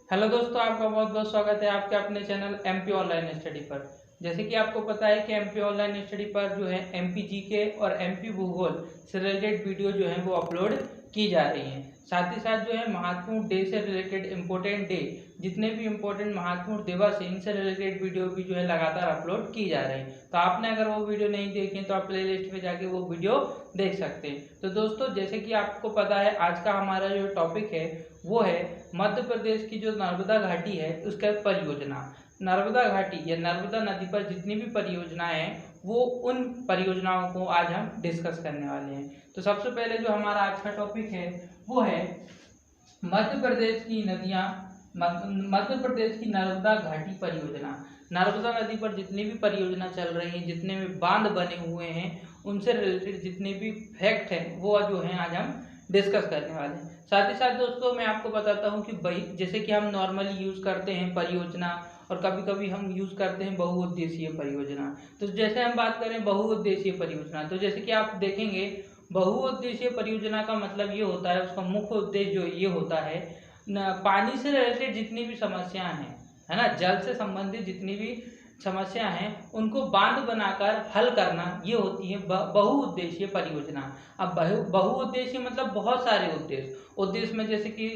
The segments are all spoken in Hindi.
हेलो दोस्तों, आपका बहुत बहुत स्वागत है आपके अपने चैनल एमपी ऑनलाइन स्टडी पर। जैसे कि आपको पता है कि एमपी ऑनलाइन स्टडी पर जो है एमपी जीके और एमपी भूगोल से रिलेटेड वीडियो जो है वो अपलोड की जा रही हैं। साथ ही साथ जो है महत्वपूर्ण डे से रिलेटेड इम्पोर्टेंट डे, जितने भी इम्पोर्टेंट महत्वपूर्ण दिवस है, इनसे रिलेटेड वीडियो भी जो है लगातार अपलोड की जा रही है। तो आपने अगर वो वीडियो नहीं देखी तो आप प्ले लिस्ट में जाके वो वीडियो देख सकते हैं। तो दोस्तों, जैसे कि आपको पता है आज का हमारा जो टॉपिक है वो है मध्य प्रदेश की जो नर्मदा घाटी है उसका परियोजना। नर्मदा घाटी या नर्मदा नदी पर जितनी भी परियोजनाएं हैं वो उन परियोजनाओं को आज हम डिस्कस करने वाले हैं। तो सबसे पहले जो हमारा आज का टॉपिक है वो है मध्य प्रदेश की नदियां, मध्य प्रदेश की नर्मदा घाटी परियोजना। नर्मदा नदी पर जितनी भी परियोजना चल रही है, जितने भी बांध बने हुए हैं, उनसे रिलेटेड जितने भी फैक्ट हैं वो जो है आज हम डिस्कस करने वाले हैं। साथ ही साथ दोस्तों मैं आपको बताता हूँ कि जैसे कि हम नॉर्मली यूज करते हैं परियोजना, और कभी कभी हम यूज करते हैं बहुउद्देशीय परियोजना। तो जैसे हम बात करें बहुउद्देशीय परियोजना, तो जैसे कि आप देखेंगे बहुउद्देशीय परियोजना का मतलब ये होता है, उसका मुख्य उद्देश्य जो ये होता है पानी से रिलेटेड जितनी भी समस्याएं हैं, है ना, जल से संबंधित जितनी भी समस्या हैं उनको बांध बनाकर हल करना, ये होती है बहुउद्देशीय परियोजना। अब बहुउद्देशीय मतलब बहुत सारे उद्देश्य में जैसे कि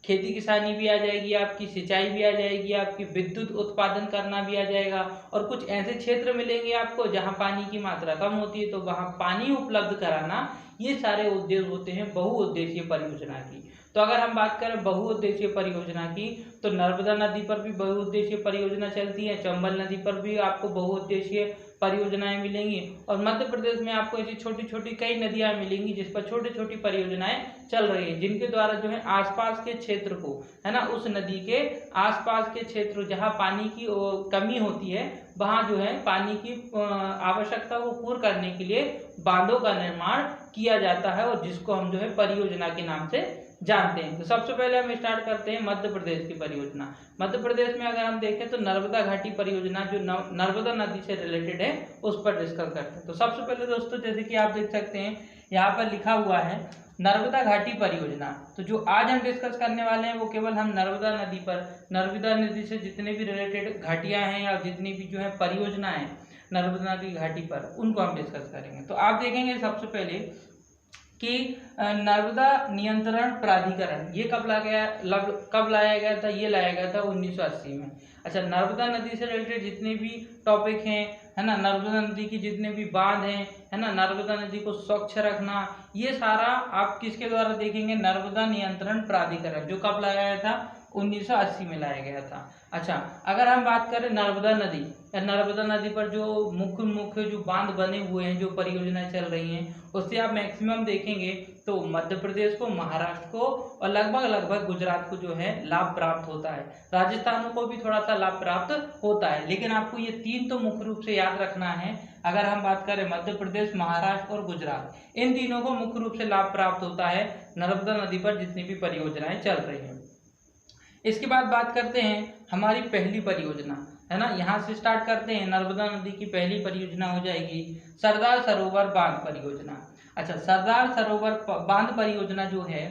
खेती किसानी भी आ जाएगी, आपकी सिंचाई भी आ जाएगी, आपकी विद्युत उत्पादन करना भी आ जाएगा, और कुछ ऐसे क्षेत्र मिलेंगे आपको जहां पानी की मात्रा कम होती है तो वहां पानी उपलब्ध कराना, ये सारे उद्देश्य होते हैं बहुउद्देशीय परियोजना की। तो अगर हम बात करें बहुउद्देशीय परियोजना की, तो नर्मदा नदी पर भी बहुउद्देशीय परियोजना चलती है, चंबल नदी पर भी आपको बहुउद्देशीय परियोजनाएं मिलेंगी, और मध्य प्रदेश में आपको ऐसी छोटी छोटी कई नदियां मिलेंगी जिस पर छोटी छोटी परियोजनाएं चल रही है, जिनके द्वारा जो है आसपास के क्षेत्र को, है ना, उस नदी के आसपास के क्षेत्र जहां पानी की कमी होती है वहां जो है पानी की आवश्यकता को पूर्ण करने के लिए बांधों का निर्माण किया जाता है, और जिसको हम जो है परियोजना के नाम से जानते हैं। तो सबसे पहले हम स्टार्ट करते हैं मध्य प्रदेश की परियोजना। मध्य प्रदेश में अगर हम देखें तो नर्मदा घाटी परियोजना जो नर्मदा नदी से रिलेटेड है उस पर डिस्कस करते हैं। तो सबसे पहले दोस्तों जैसे कि आप देख सकते हैं यहाँ पर लिखा हुआ है नर्मदा घाटी परियोजना। तो जो आज हम डिस्कस करने वाले हैं वो केवल हम नर्मदा नदी पर, नर्मदा नदी से जितने भी रिलेटेड घाटियां हैं या जितनी भी जो है परियोजना है नर्मदा नदी घाटी पर, उनको हम डिस्कस करेंगे। तो आप देखेंगे सबसे पहले कि नर्मदा नियंत्रण प्राधिकरण ये कब लाया गया था? ये लाया गया था 1980 में। अच्छा, नर्मदा नदी से रिलेटेड जितने भी टॉपिक हैं, है ना, नर्मदा नदी की जितने भी बांध हैं, है ना, नर्मदा नदी को स्वच्छ रखना, ये सारा आप किसके द्वारा देखेंगे? नर्मदा नियंत्रण प्राधिकरण, जो कब लाया गया था? 1980 में लाया गया था। अच्छा, अगर हम बात करें नर्मदा नदी या नर्मदा नदी पर जो मुख्य मुख्य जो बांध बने हुए हैं, जो परियोजनाएं चल रही हैं, उससे आप मैक्सिमम देखेंगे तो मध्य प्रदेश को, महाराष्ट्र को और लगभग गुजरात को जो है लाभ प्राप्त होता है। राजस्थान को भी थोड़ा सा लाभ प्राप्त होता है, लेकिन आपको ये तीन तो मुख्य रूप से याद रखना है। अगर हम बात करें मध्य प्रदेश, महाराष्ट्र और गुजरात, इन तीनों को मुख्य रूप से लाभ प्राप्त होता है नर्मदा नदी पर जितनी भी परियोजनाएं चल रही हैं। इसके बाद बात करते हैं हमारी पहली परियोजना, है ना, यहाँ से स्टार्ट करते हैं। नर्मदा नदी की पहली परियोजना हो जाएगी सरदार सरोवर बांध परियोजना। अच्छा, सरदार सरोवर बांध परियोजना जो है,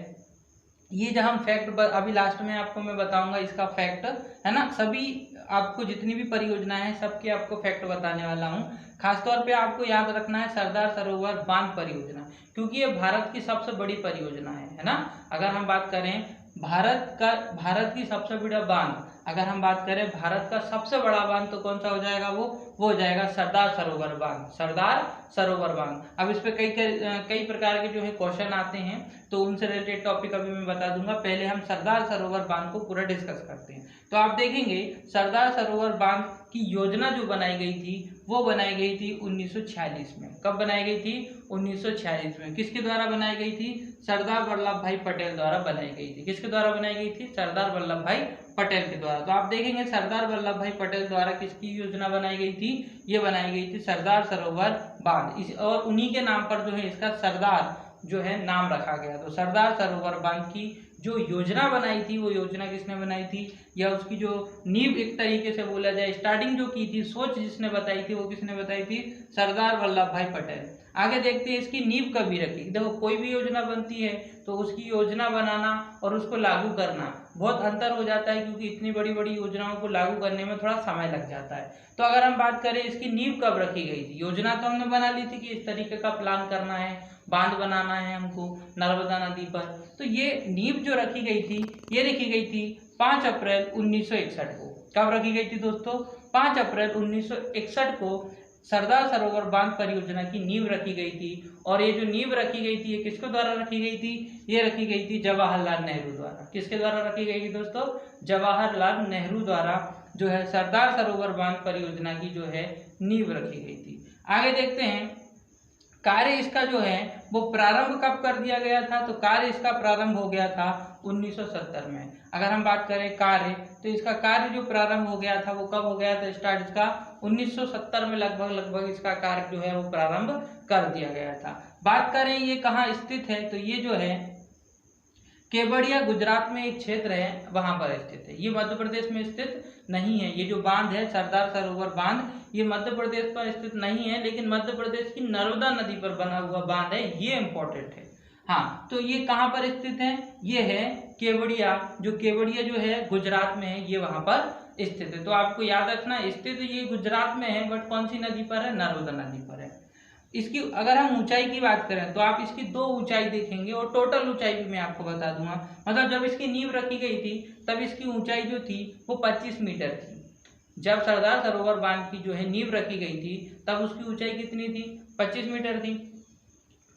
ये जब हम फैक्ट अभी लास्ट में आपको मैं बताऊंगा इसका फैक्ट, है ना, सभी आपको जितनी भी परियोजनाएं हैं सबके आपको फैक्ट बताने वाला हूँ। खासतौर पे आपको याद रखना है सरदार सरोवर बांध परियोजना, क्योंकि ये भारत की सबसे बड़ी परियोजना है ना। अगर हम बात करें भारत की सबसे बड़ा बांध, अगर हम बात करें भारत का सबसे बड़ा बांध, तो कौन सा हो जाएगा? वो हो जाएगा सरदार सरोवर बांध, सरदार सरोवर बांध। अब इस पे कई प्रकार के जो है क्वेश्चन आते हैं, तो उनसे रिलेटेड टॉपिक अभी मैं बता दूंगा। पहले हम सरदार सरोवर बांध को पूरा डिस्कस करते हैं। तो आप देखेंगे सरदार सरोवर बांध की योजना जो बनाई गई थी वो बनाई गई थी 1946 में। कब बनाई गई थी? 1946 में। किसके द्वारा बनाई गई थी? सरदार वल्लभ भाई पटेल द्वारा बनाई गई थी। किसके द्वारा बनाई गई थी? सरदार वल्लभ भाई पटेल के द्वारा। तो आप देखेंगे सरदार वल्लभ भाई पटेल द्वारा किसकी योजना बनाई गई थी? ये बनाई गई थी सरदार सरोवर बांध, और उन्हीं के नाम पर जो है इसका सरदार जो है नाम रखा गया। तो सरदार सरोवर बांध की जो योजना बनाई थी वो योजना किसने बनाई थी, या उसकी जो नींव एक तरीके से बोला जाए, स्टार्टिंग जो की थी, सोच जिसने बताई थी वो किसने बताई थी, सरदार वल्लभ भाई पटेल। आगे देखते हैं इसकी नींव कभी रखी। देखो कोई भी योजना बनती है तो उसकी योजना बनाना और उसको लागू करना बहुत अंतर हो जाता है, क्योंकि इतनी बड़ी बड़ी योजनाओं को लागू करने में थोड़ा समय लग जाता है। तो अगर हम बात करें इसकी नींव कब रखी गई थी, योजना तो हमने बना ली थी कि इस तरीके का प्लान करना है, बांध बनाना है हमको नर्मदा नदी पर। तो ये नींव जो रखी गई थी ये रखी गई थी 5 अप्रैल 1961 को। कब रखी गई थी दोस्तों, 5 अप्रैल 1961 को सरदार सरोवर बांध परियोजना की नींव रखी गई थी। और ये जो नींव रखी गई थी ये किसके द्वारा रखी गई थी, ये रखी गई थी जवाहरलाल नेहरू द्वारा। किसके द्वारा रखी गई थी दोस्तों, जवाहरलाल नेहरू द्वारा जो है सरदार सरोवर बांध परियोजना की जो है नींव रखी गई थी। आगे देखते हैं कार्य इसका जो है वो प्रारंभ कब कर दिया गया था, तो कार्य इसका प्रारंभ हो गया था 1970 में। अगर हम बात करें कार्य, तो इसका कार्य जो प्रारंभ हो गया था वो कब हो गया था, स्टार्ट इसका 1970 में लगभग इसका कार्य जो है वो प्रारंभ कर दिया गया था। बात करें ये कहाँ स्थित है, तो ये जो है केवड़िया गुजरात में एक क्षेत्र है वहां पर स्थित है। ये मध्य प्रदेश में स्थित नहीं है। ये जो बांध है सरदार सरोवर बांध, ये मध्य प्रदेश पर स्थित नहीं है, लेकिन मध्य प्रदेश की नर्मदा नदी पर बना हुआ बांध है, ये इंपॉर्टेंट है। हाँ, तो ये कहाँ पर स्थित है, ये है केवड़िया, जो केवड़िया जो है गुजरात में है, ये वहां पर स्थित है। तो आपको याद रखना स्थित ये गुजरात में है, बट कौन सी नदी पर है, नर्मदा नदी पर है। इसकी अगर हम ऊंचाई की बात करें तो आप इसकी 2 ऊंचाई देखेंगे और टोटल ऊंचाई भी मैं आपको बता दूंगा। मतलब जब इसकी नींव रखी गई थी तब इसकी ऊंचाई जो थी वो 25 मीटर थी। जब सरदार सरोवर बांध की जो है नींव रखी गई थी तब उसकी ऊंचाई कितनी थी, 25 मीटर थी।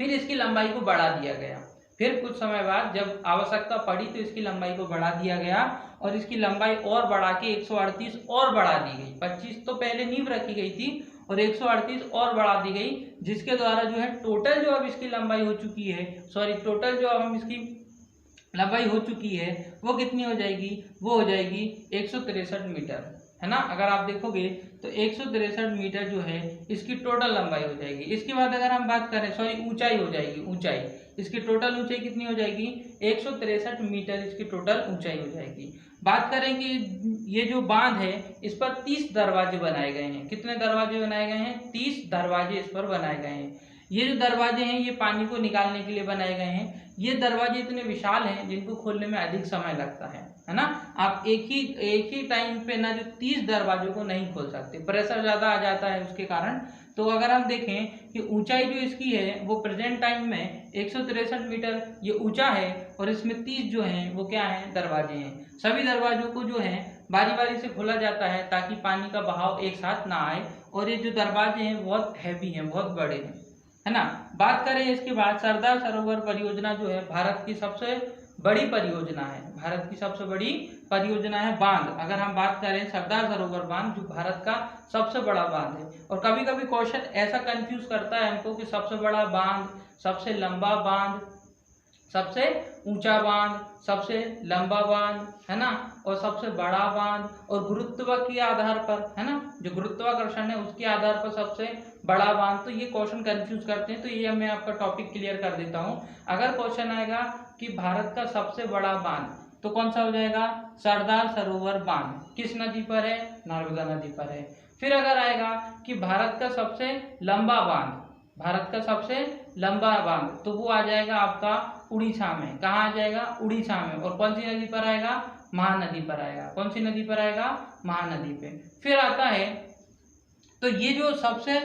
फिर इसकी लंबाई को बढ़ा दिया गया। फिर कुछ समय बाद जब आवश्यकता पड़ी तो इसकी लंबाई को बढ़ा दिया गया और इसकी लंबाई और बढ़ा के 138 और बढ़ा दी गई। 25 तो पहले नींव रखी गई थी और 138 और बढ़ा दी गई, जिसके द्वारा जो है टोटल जो अब इसकी लंबाई हो चुकी है, टोटल जो अब हम इसकी लंबाई हो चुकी है वो कितनी हो जाएगी, वो हो जाएगी 163 मीटर, है ना। अगर आप देखोगे तो 163 मीटर जो है इसकी टोटल लंबाई हो जाएगी। इसके बाद अगर हम बात करें ऊंचाई हो जाएगी, ऊंचाई इसकी टोटल ऊंचाई कितनी हो जाएगी, 163 मीटर इसकी टोटल ऊंचाई हो जाएगी। बात करें कि ये जो बांध है इस पर 30 दरवाजे बनाए गए हैं। कितने दरवाजे बनाए गए हैं, 30 दरवाजे इस पर बनाए गए हैं। ये जो दरवाजे हैं ये पानी को निकालने के लिए बनाए गए हैं। ये दरवाजे इतने विशाल हैं जिनको खोलने में अधिक समय लगता है ना। आप एक ही टाइम पे ना जो 30 दरवाजों को नहीं खोल सकते, प्रेशर ज्यादा आ जाता है उसके कारण। तो अगर हम देखें कि ऊंचाई जो इसकी है वो प्रेजेंट टाइम में 163 मीटर ये ऊंचा है और इसमें 30 जो हैं वो क्या है, दरवाजे हैं। सभी दरवाजों को जो है बारी बारी से खोला जाता है ताकि पानी का बहाव एक साथ ना आए। और ये जो दरवाजे हैं बहुत हैवी हैं, बहुत बड़े हैं, है ना। बात करें इसके बाद सरदार सरोवर परियोजना जो है भारत की सबसे बड़ी परियोजना है। भारत की सबसे बड़ी परियोजना है बांध। अगर हम बात करें सरदार सरोवर बांध जो भारत का सबसे बड़ा बांध है। और कभी कभी क्वेश्चन ऐसा कंफ्यूज करता है हमको कि सबसे बड़ा बांध, सबसे लंबा बांध, सबसे ऊंचा बांध, सबसे लंबा बांध, है ना, और सबसे बड़ा बांध, और गुरुत्व के आधार पर, है ना, जो गुरुत्वाकर्षण है उसके आधार पर सबसे बड़ा बांध। तो ये क्वेश्चन कंफ्यूज करते हैं, तो ये मैं आपका टॉपिक क्लियर कर देता हूँ। अगर क्वेश्चन आएगा कि भारत का सबसे बड़ा बांध तो कौन सा हो जाएगा, सरदार सरोवर बांध। किस नदी पर है, नर्मदा नदी पर है। फिर अगर आएगा कि भारत का सबसे लंबा बांध, भारत का सबसे लंबा बांध, तो वो आ जाएगा आपका उड़ीसा में। कहाँ आ जाएगा, उड़ीसा में। और कौन सी नदी पर आएगा, महानदी पर आएगा। कौन सी नदी पर आएगा, महानदी पे। फिर आता है तो ये जो सबसे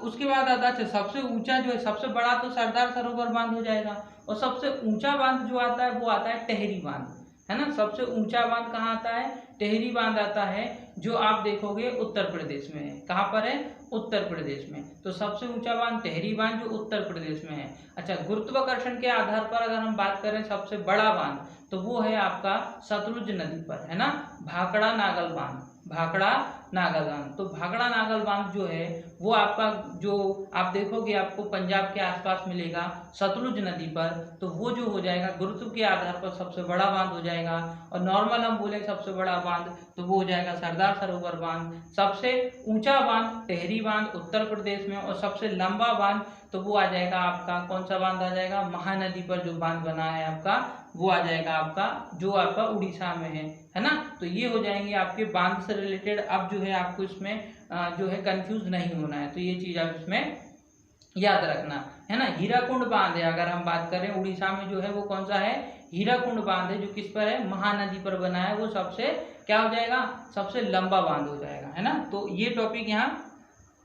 उसके बाद आता है सबसे ऊंचा जो है, सबसे बड़ा तो सरदार सरोवर बांध हो जाएगा। और सबसे ऊंचा बांध जो आता है वो आता है टेहरी बांध, है ना। सबसे ऊंचा बांध कहाँ आता है, टेहरी बांध आता है, जो आप देखोगे उत्तर प्रदेश में है। कहाँ पर है, उत्तर प्रदेश में। तो सबसे ऊंचा बांध टेहरी बांध जो उत्तर प्रदेश में है। अच्छा, गुरुत्वाकर्षण के आधार पर अगर हम बात करें सबसे बड़ा बांध तो वो है आपका सतलुज नदी पर, है ना, भाखड़ा नागल बांध, भाखड़ा नागल बांध। तो भाखड़ा नागल बांध जो है वो आपका, जो आप देखोगे आपको पंजाब के आसपास मिलेगा सतलुज नदी पर, तो वो जो हो जाएगा गुरुत्व के आधार पर सबसे बड़ा बांध हो जाएगा। और नॉर्मल हम बोले सबसे बड़ा बांध तो वो हो जाएगा सरदार सरोवर बांध। सबसे ऊंचा बांध टेहरी बांध उत्तर प्रदेश में, और सबसे लंबा बांध तो वो आ जाएगा आपका, कौन सा बांध आ जाएगा, महानदी पर जो बांध बना है आपका वो आ जाएगा आपका जो आपका उड़ीसा में है ना। तो ये हो जाएंगे आपके बांध से रिलेटेड। अब जो है आपको इसमें जो है कंफ्यूज नहीं होना है, तो ये चीज आप इसमें याद रखना है ना। हीराकुंड बांध है, अगर हम बात करें उड़ीसा में जो है वो कौन सा है, हीराकुंड बांध है, जो किस पर है, महानदी पर बना है। वो सबसे क्या हो जाएगा, सबसे लंबा बांध हो जाएगा, है ना। तो ये टॉपिक यहाँ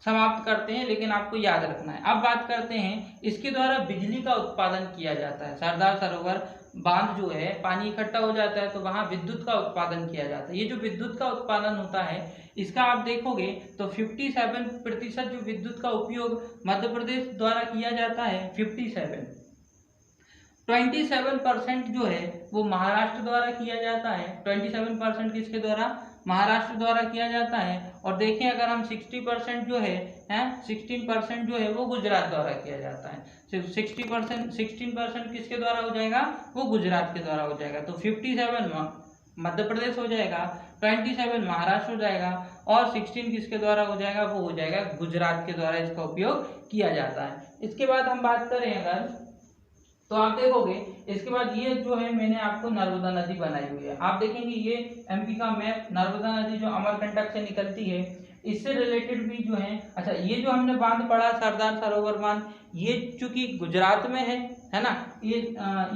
समाप्त करते हैं, लेकिन आपको याद रखना है। अब बात करते हैं इसके द्वारा बिजली का उत्पादन किया जाता है। सरदार सरोवर बांध जो है, पानी इकट्ठा हो जाता है तो वहां विद्युत का उत्पादन किया जाता है। ये जो विद्युत का उत्पादन होता है, इसका आप देखोगे तो 57% जो विद्युत का उपयोग मध्य प्रदेश द्वारा किया जाता है, 27% जो है वो महाराष्ट्र द्वारा किया जाता है। 27% किसके द्वारा, महाराष्ट्र द्वारा किया जाता है। और देखें अगर हम 60% जो है 16% जो है वो गुजरात द्वारा किया जाता है। 16% किसके द्वारा हो जाएगा, वो गुजरात के द्वारा हो जाएगा। तो 57 मध्य प्रदेश हो जाएगा, 27 महाराष्ट्र हो जाएगा, और 16 किसके द्वारा हो जाएगा, वो हो जाएगा गुजरात के द्वारा इसका उपयोग किया जाता है। इसके बाद हम बात करें अगर, तो आप देखोगे इसके बाद ये जो है मैंने आपको नर्मदा नदी बनाई हुई है। आप देखेंगे ये एमपी का मैप, नर्मदा नदी जो अमरकंटक से निकलती है, इससे रिलेटेड भी जो है। अच्छा, ये जो हमने बांध पढ़ा सरदार सरोवर बांध, ये चूंकि गुजरात में है ना। ये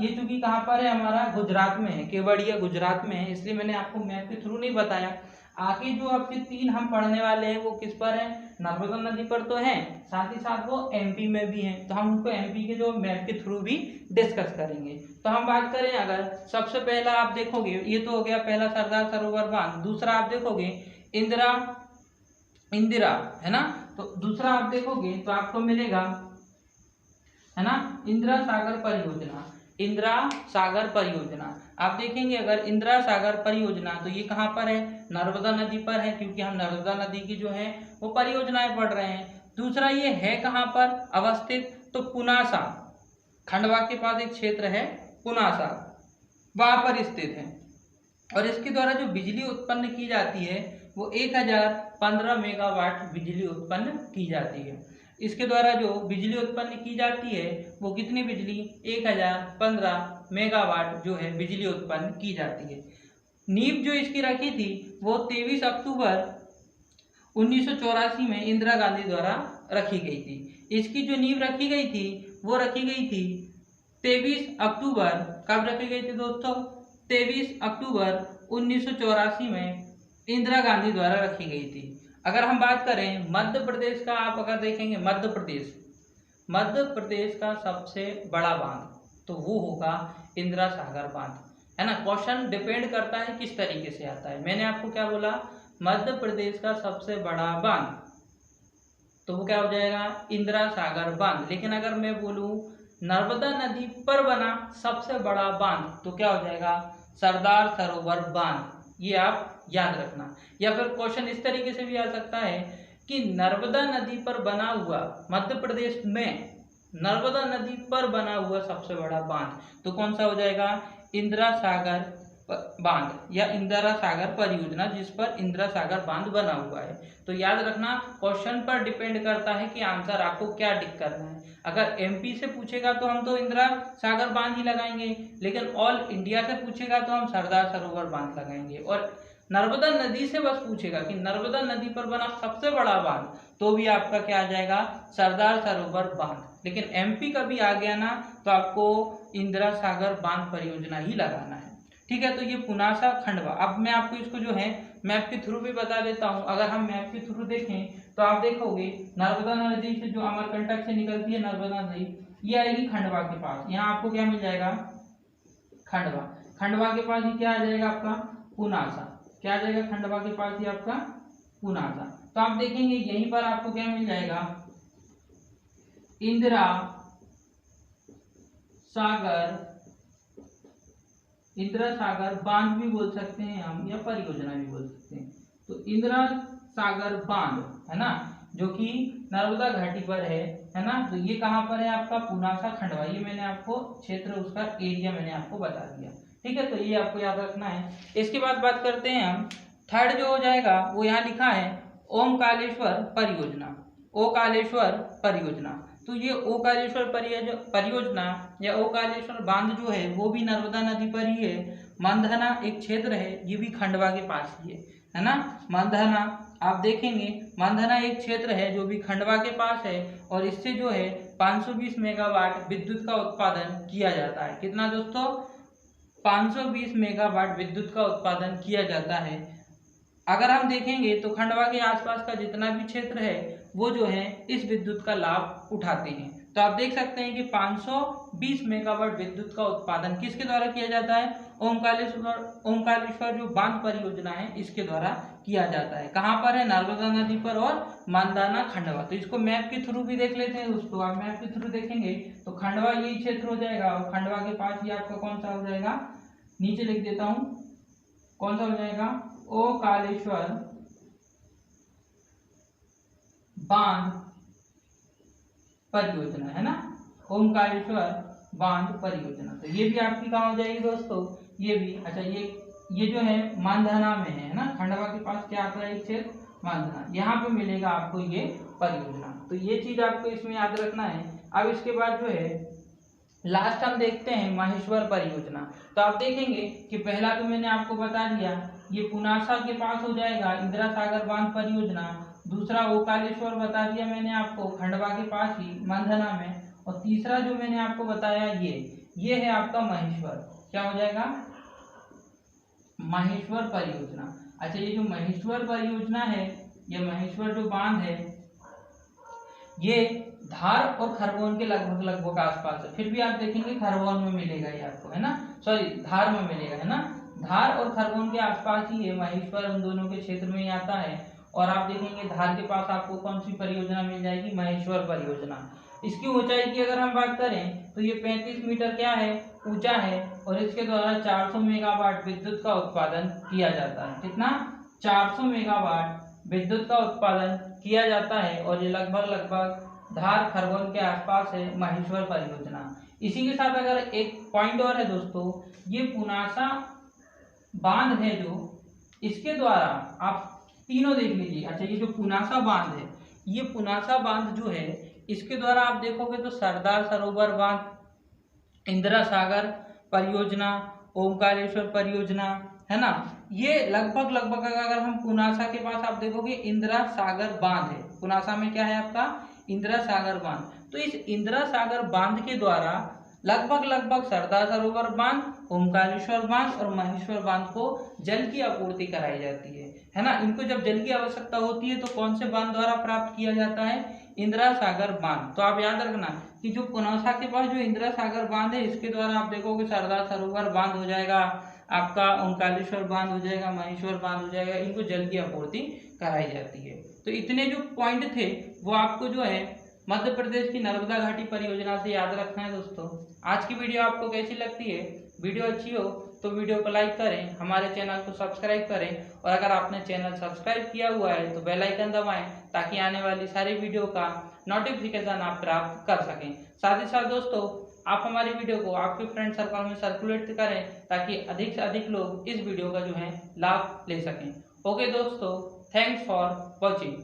चूंकि कहाँ पर है, हमारा गुजरात में है, केवड़िया गुजरात में है, इसलिए मैंने आपको मैप के थ्रू नहीं बताया। आगे जो आपके 3 हम पढ़ने वाले हैं वो किस पर है, नर्मदा नदी पर तो है, साथ ही साथ वो एमपी में भी है। तो हम उनको एमपी के जो मैप के थ्रू भी डिस्कस करेंगे। तो हम बात करें अगर, सबसे पहला आप देखोगे, ये तो हो गया पहला सरदार सरोवर बांध। दूसरा आप देखोगे इंदिरा है ना। तो दूसरा आप देखोगे तो आपको मिलेगा, है ना, इंदिरा सागर परियोजना। इंदिरा सागर परियोजना आप देखेंगे अगर, इंदिरा सागर परियोजना तो ये कहाँ पर है, नर्मदा नदी पर है, क्योंकि हम नर्मदा नदी की जो है वो परियोजनाएं पढ़ रहे हैं। दूसरा ये है कहाँ पर अवस्थित, तो पुनासा, खंडवा के पास एक क्षेत्र है पुनासा, वहां पर स्थित है। और इसके द्वारा जो बिजली उत्पन्न की जाती है वो 1015 मेगावाट बिजली उत्पन्न की जाती है। इसके द्वारा जो बिजली उत्पन्न की जाती है वो कितनी बिजली, 1015 मेगावाट जो है बिजली उत्पन्न की जाती है। नींव जो इसकी रखी थी वो 23 अक्टूबर 1984 में इंदिरा गांधी द्वारा रखी गई थी। इसकी जो नींव रखी गई थी वो रखी गई थी 23 अक्टूबर, कब रखी गई थी दोस्तों, 23 अक्टूबर 1984 में इंदिरा गांधी द्वारा रखी गई थी। अगर हम बात करें मध्य प्रदेश का, आप अगर देखेंगे मध्य प्रदेश का सबसे बड़ा बांध तो वो होगा इंदिरा सागर बांध, है ना। क्वेश्चन डिपेंड करता है किस तरीके से आता है। मैंने आपको क्या बोला, मध्य प्रदेश का सबसे बड़ा बांध तो वो क्या हो जाएगा, इंदिरा सागर बांध। लेकिन अगर मैं बोलूं नर्मदा नदी पर बना सबसे बड़ा बांध तो क्या हो जाएगा, सरदार सरोवर बांध। ये आप याद रखना। या फिर क्वेश्चन इस तरीके से भी आ सकता है कि नर्मदा नदी पर बना हुआ, मध्य प्रदेश में नर्मदा नदी पर बना हुआ सबसे बड़ा बांध तो कौन सा हो जाएगा, इंदिरा सागर बांध या इंदिरा सागर परियोजना, जिस पर इंदिरा सागर बांध बना हुआ है। तो याद रखना, क्वेश्चन पर डिपेंड करता है कि आंसर आपको क्या टिक करना है। अगर एमपी से पूछेगा तो हम तो इंदिरा सागर बांध ही लगाएंगे, लेकिन ऑल इंडिया से पूछेगा तो हम सरदार सरोवर बांध लगाएंगे। और नर्मदा नदी से बस पूछेगा कि नर्मदा नदी पर बना सबसे बड़ा बांध तो भी आपका क्या आ जाएगा, सरदार सरोवर बांध। लेकिन एमपी का भी आ गया ना तो आपको इंदिरा सागर बांध परियोजना ही लगाना है, ठीक है। तो ये पुनासा खंडवा। अब मैं आपको इसको जो है मैप के थ्रू भी बता देता हूँ। अगर हम मैप के थ्रू देखें तो आप देखोगे नर्मदा नदी से जो अमरकंटक से निकलती है नर्मदा नदी, ये आएगी खंडवा के पास। यहाँ आपको क्या मिल जाएगा, खंडवा। खंडवा के पास ही क्या आ जाएगा आपका, पुनासा। क्या आ जाएगा, खंडवा के पास ही आपका पुनासा। तो आप देखेंगे यहीं पर आपको क्या मिल जाएगा, इंदिरा सागर बांध भी बोल सकते हैं हम, या परियोजना भी बोल सकते हैं। तो इंदिरा सागर बांध है ना, जो कि नर्मदा घाटी पर है ना। तो ये कहाँ पर है आपका, पुनासा खंडवा। ये मैंने आपको क्षेत्र, उसका एरिया मैंने आपको बता दिया, ठीक है। तो ये आपको याद रखना है। इसके बाद बात करते हैं हम, थर्ड जो हो जाएगा वो यहाँ लिखा है ओमकालेश्वर परियोजना। ओकालेश्वर परियोजना तो ये ओंकारेश्वर परियोजना या ओंकारेश्वर बांध जो है वो भी नर्मदा नदी पर ही है। मंधना एक क्षेत्र है, ये भी खंडवा के पास ही है ना। मंधना आप देखेंगे, मंधना एक क्षेत्र है जो भी खंडवा के पास है और इससे जो है 520 मेगावाट विद्युत का उत्पादन किया जाता है। कितना दोस्तों? 520 मेगावाट विद्युत का उत्पादन किया जाता है। अगर हम देखेंगे तो खंडवा के आसपास का जितना भी क्षेत्र है वो जो है इस विद्युत का लाभ उठाते हैं। तो आप देख सकते हैं कि 520 मेगावाट विद्युत का उत्पादन किसके द्वारा किया जाता है? ओंकारेश्वर जो बांध परियोजना है इसके द्वारा किया जाता है। कहाँ पर है? नर्मदा नदी पर और मंदाना खंडवा। तो इसको मैप के थ्रू भी देख लेते हैं दोस्तों। आप मैप के थ्रू देखेंगे तो खंडवा यही क्षेत्र हो जाएगा और खंडवा के पास ही आपका कौन सा हो जाएगा, नीचे लिख देता हूं, कौन सा हो जाएगा? ओंकारेश्वर बांध परियोजना है ना, ओंकारेश्वर बांध परियोजना। तो ये भी आपकी कहाँ हो जाएगी दोस्तों? ये भी अच्छा, ये जो है मंधना में है ना, खंडवा के पास क्या आता है एक क्षेत्र? मंधना, यहाँ पे मिलेगा आपको ये परियोजना। तो ये चीज आपको इसमें याद रखना है। अब इसके बाद जो है लास्ट हम देखते हैं माहेश्वर परियोजना। तो आप देखेंगे कि पहला तो मैंने आपको बता दिया, ये पुनासा के पास हो जाएगा इंदिरा सागर बांध परियोजना। दूसरा ओंकारेश्वर बता दिया मैंने आपको, खंडवा के पास ही मंधना में। और तीसरा जो मैंने आपको बताया ये है आपका महेश्वर। क्या हो जाएगा? महेश्वर परियोजना। अच्छा, ये जो महेश्वर परियोजना है, ये महेश्वर जो बांध है ये धार और खरगोन के लगभग आसपास है। फिर भी आप देखेंगे खरगोन में मिलेगा ये आपको, है ना, सॉरी धार में मिलेगा, है ना। धार और खरगोन के आसपास ही है महेश्वर, उन दोनों के क्षेत्र में ही आता है। और आप देखेंगे धार के पास आपको कौन सी परियोजना मिल जाएगी? महेश्वर परियोजना। इसकी ऊंचाई की अगर हम बात करें तो ये 35 मीटर क्या है? ऊंचा है और इसके द्वारा 400 मेगावाट विद्युत का उत्पादन किया जाता है। कितना? 400 मेगावाट विद्युत का उत्पादन किया जाता है और ये लगभग धार खरगोन के आसपास है महेश्वर परियोजना। इसी के साथ अगर एक पॉइंट और है दोस्तों, ये पुनासा बांध है जो, इसके द्वारा आप तीनों देख लीजिए। अच्छा, ये जो पुनासा बांध है, ये पुनासा बांध जो है इसके द्वारा आप देखोगे तो सरदार सरोवर बांध, इंदिरा सागर परियोजना, ओंकारेश्वर परियोजना, है ना, ये लगभग अगर हम पुनासा के पास आप देखोगे इंदिरा सागर बांध है। पुनासा में क्या है आपका? इंदिरा सागर बांध। तो इस इंदिरा सागर बांध के द्वारा लगभग सरदार सरोवर बांध, ओंकारेश्वर बांध और महेश्वर बांध को जल की आपूर्ति कराई जाती है ना। इनको जब जल की आवश्यकता होती है तो कौन से बांध द्वारा प्राप्त किया जाता है? इंदिरा सागर बांध। तो आप याद रखना कि जो पुनासा के पास जो इंदिरा सागर बांध है इसके द्वारा आप देखोगे सरदार सरोवर बांध हो जाएगा आपका, ओंकारेश्वर बांध हो जाएगा, महेश्वर बांध हो जाएगा, इनको जल की आपूर्ति कराई जाती है। तो इतने जो पॉइंट थे वो आपको जो है मध्य प्रदेश की नर्मदा घाटी परियोजना से याद रखना है दोस्तों। आज की वीडियो आपको कैसी लगती है? वीडियो अच्छी हो तो वीडियो को लाइक करें, हमारे चैनल को सब्सक्राइब करें और अगर आपने चैनल सब्सक्राइब किया हुआ है तो बेल आइकन दबाएं ताकि आने वाली सारी वीडियो का नोटिफिकेशन आप प्राप्त कर सकें। साथ ही साथ दोस्तों आप हमारी वीडियो को आपके फ्रेंड सर्कल में सर्कुलेट करें ताकि अधिक से अधिक लोग इस वीडियो का जो है लाभ ले सकें। ओके दोस्तों, थैंक्स फॉर वॉचिंग।